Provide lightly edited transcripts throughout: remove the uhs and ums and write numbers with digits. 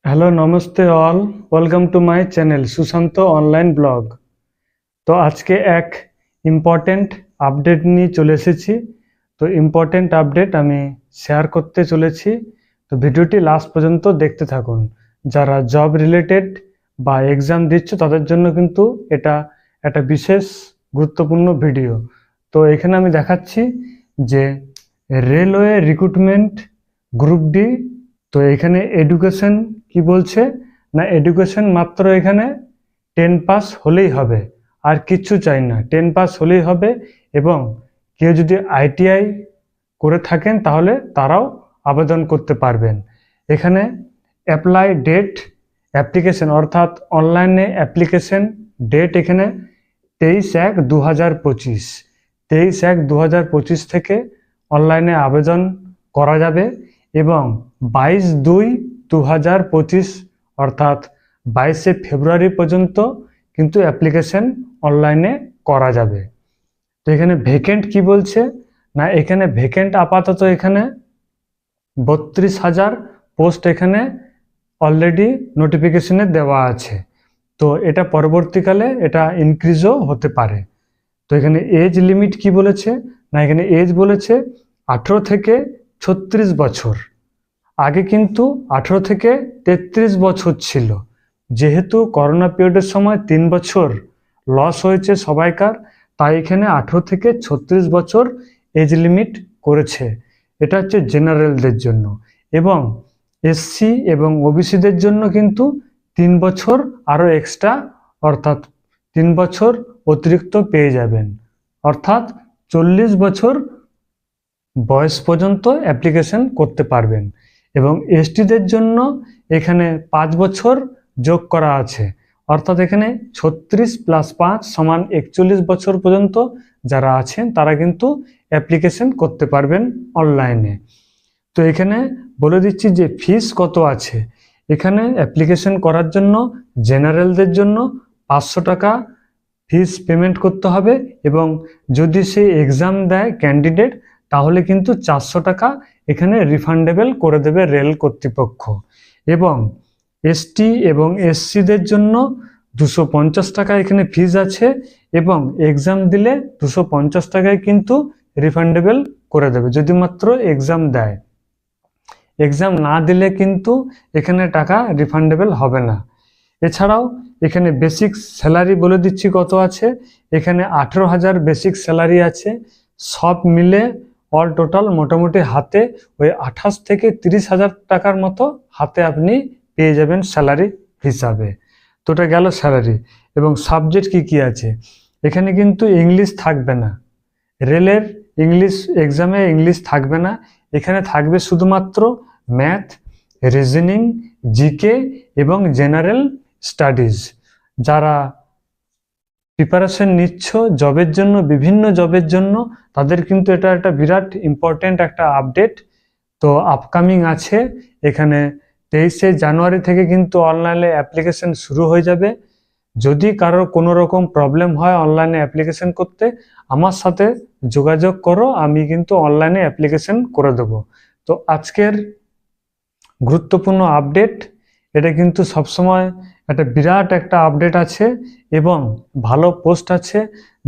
Hello namaste all, welcome to my channel Sushant online blog. তো আজকে এক ইম্পর্টেন্ট আপডেট নিয়ে চলে এসেছি। তো ইম্পর্টেন্ট আপডেট আমি শেয়ার করতে চলেছি। তো ভিডিওটি লাস্ট পর্যন্ত দেখতে থাকুন। যারা জব রিলেটেড বা এক্সাম দিচ্ছ তাদের জন্য কিন্তু এটা একটা বিশেষ গুরুত্বপূর্ণ ভিডিও। তো এখানে আমি দেখাচ্ছি যে রেলওয়ে রিক্রুটমেন্ট গ্রুপ ডি। তো এখানে এডুকেশন কি বলছে না, এডুকেশন মাত্র এখানে 10 পাস হলেই হবে, আর কিচ্ছু চাই না। 10 পাস হলেই হবে, এবং কেউ যদি আইটিআই করে থাকেন তাহলে তারাও আবেদন করতে পারবেন। এখানে অ্যাপ্লাই ডেট অ্যাপ্লিকেশন অর্থাৎ অনলাইনে অ্যাপ্লিকেশন ডেট এখানে 23/1/2025 23/1/2025 থেকে অনলাইনে আবেদন করা যাবে, এবং 22/2/2025 অর্থাৎ 22শে ফেব্রুয়ারি পর্যন্ত কিন্তু অ্যাপ্লিকেশন অনলাইনে করা যাবে। তো এখানে ভ্যাকেন্ট কি বলছে না, এখানে ভ্যাকেন্ট আপাতত এখানে 32,000 পোস্ট এখানে অলরেডি নোটিফিকেশনে দেওয়া আছে। তো এটা পরবর্তীকালে এটা ইনক্রিজও হতে পারে। তো এখানে এজ লিমিট কি বলেছে না, এখানে এজ বলেছে 18 থেকে 36 বছর। আগে কিন্তু 18 থেকে 33 বছর ছিল। যেহেতু করোনা পিরিয়ডের সময় 3 বছর লস হয়েছে সবাইকার, তাই এখানে 18 থেকে 36 বছর এজ লিমিট করেছে। এটা হচ্ছে জেনারেলদের জন্য, এবং এসসি এবং ওবিসিদের জন্য কিন্তু 3 বছর আরও এক্সট্রা, অর্থাৎ 3 বছর অতিরিক্ত পেয়ে যাবেন, অর্থাৎ 40 বছর বয়স পর্যন্ত অ্যাপ্লিকেশন করতে পারবেন। এবং এসটিদের জন্য এখানে 5 বছর যোগ করা আছে, অর্থাৎ এখানে 36 + 5 = 41 বছর পর্যন্ত যারা আছেন তারা কিন্তু অ্যাপ্লিকেশন করতে পারবেন অনলাইনে। তো এখানে বলে দিচ্ছি যে ফিস কত আছে। এখানে অ্যাপ্লিকেশন করার জন্য জেনারেলদের জন্য 500 টাকা ফিস পেমেন্ট করতে হবে, এবং যদি সে এক্সাম দেয় ক্যান্ডিডেট তাহলে কিন্তু 400 টাকা এখানে রিফান্ডেবল করে দেবে রেল কর্তৃপক্ষ। এবং এসটি এবং এসসিদের জন্য 250 টাকা এখানে ফিস আছে, এবং এক্সাম দিলে 250 টাকায় কিন্তু রিফান্ডেবল করে দেবে যদি মাত্র এক্সাম দেয়। এক্সাম না দিলে কিন্তু এখানে টাকা রিফান্ডেবল হবে না। এছাড়াও এখানে বেসিক স্যালারি বলে দিচ্ছি কত আছে। এখানে 18,000 বেসিক স্যালারি আছে। সব মিলে অল টোটাল মোটামুটি হাতে ওই 28 থেকে 30,000 টাকার মতো হাতে আপনি পেয়ে যাবেন স্যালারি হিসাবে। তো এটা গেল স্যালারি। এবং সাবজেক্ট কি কি আছে, এখানে কিন্তু ইংলিশ থাকবে না। রেলের ইংলিশ এক্সামে ইংলিশ থাকবে না, এখানে থাকবে শুধুমাত্র ম্যাথ, রিজনিং, জিকে এবং জেনারেল স্টাডিজ। যারা প্রিপারেশন নিচ্ছ জবের জন্য, বিভিন্ন জবের জন্য, তাদের কিন্তু এটা একটা বিরাট ইম্পর্টেন্ট একটা আপডেট। তো আপকামিং আছে এখানে 23শে জানুয়ারি থেকে কিন্তু অনলাইনে অ্যাপ্লিকেশন শুরু হয়ে যাবে। যদি কারোর কোনো রকম প্রবলেম হয় অনলাইনে অ্যাপ্লিকেশন করতে, আমার সাথে যোগাযোগ করো, আমি কিন্তু অনলাইনে অ্যাপ্লিকেশন করে দেবো। তো আজকের গুরুত্বপূর্ণ আপডেট এটা কিন্তু সবসময় একটা বিরাট একটা আপডেট আছে, এবং ভালো পোস্ট আছে।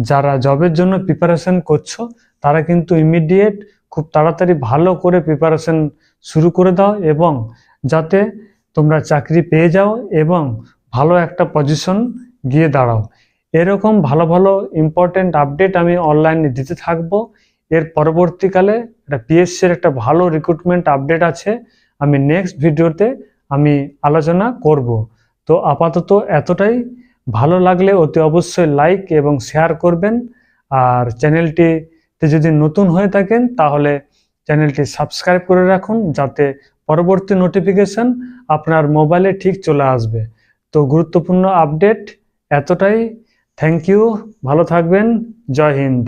যারা জবের জন্য প্রিপারেশন করছো তারা কিন্তু ইমিডিয়েট খুব তাড়াতাড়ি ভালো করে প্রিপারেশন শুরু করে দাও, এবং যাতে তোমরা চাকরি পেয়ে যাও এবং ভালো একটা পজিশন গিয়ে দাঁড়াও। এরকম ভালো ভালো ইম্পর্টেন্ট আপডেট আমি অনলাইনে দিতে থাকবো। এর পরবর্তীকালে একটা পিএসসির একটা ভালো রিক্রুটমেন্ট আপডেট আছে, আমি নেক্সট ভিডিওতে আমি আলোচনা করব। তো আপাতত এতটাই। ভালো লাগলে অতি অবশ্যই লাইক এবং শেয়ার করবেন, আর চ্যানেলটিতে যদি নতুন হয়ে থাকেন তাহলে চ্যানেলটি সাবস্ক্রাইব করে রাখুন, যাতে পরবর্তী নোটিফিকেশন আপনার মোবাইলে ঠিক চলে আসবে। তো গুরুত্বপূর্ণ আপডেট এতটাই। থ্যাংক ইউ, ভালো থাকবেন, জয় হিন্দ।